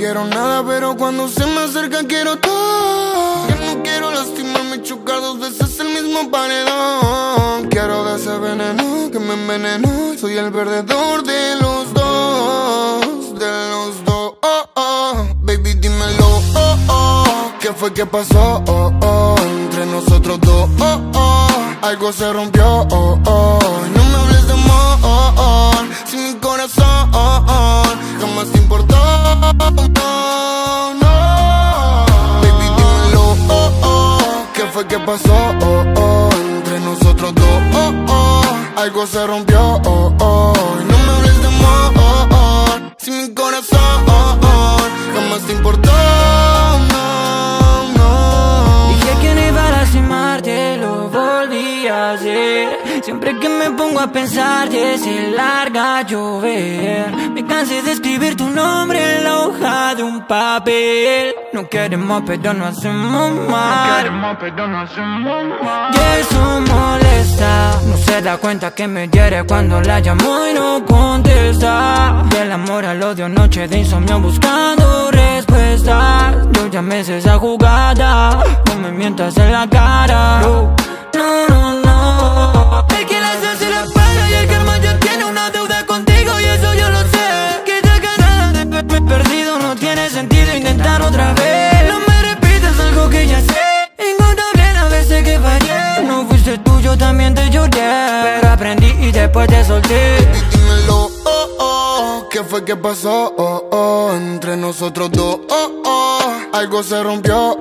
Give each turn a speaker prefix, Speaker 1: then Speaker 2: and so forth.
Speaker 1: quiero nada, pero cuando se me acerca quiero todo. Yo no quiero lastimarme, chocar dos veces el mismo paredón. Quiero de ese veneno que me envenenó. Soy el perdedor de los dos, de los dos. Baby, dímelo, ¿qué fue que pasó? Entre nosotros dos, algo se rompió. No me hables de amor, si mi corazón jamás te importó. No. Baby, dímelo, ¿qué fue que pasó? Entre nosotros dos, algo se rompió. No me hables de amor, si mi corazón jamás te importó.
Speaker 2: Dije que no iba a lastimarte, lo volví a hacer. Siempre que me pongo a pensar se larga a llover. Me cansé de escribir tu nombre en la hoja de un papel. No queremos pero no hacemos mal. Y eso molesta. No se da cuenta que me hiere cuando la llamo y no contesta. Del amor al odio, noche de insomnio buscando respuestas. Yo ya me sé esa jugada, no me mientas en la cara. No, no, no. El que las hace la paga y el karma ya tiene una deuda contigo y eso yo lo sé. Que ya ganada de verme perdido no tiene sentido intentar otra vez. No me repitas algo que ya sé. Incontable las veces que fallé. No fuiste tú, yo también te lloré, pero aprendí y después te solté.
Speaker 1: Baby, dímelo, ¿qué fue que pasó? Entre nosotros dos, algo se rompió.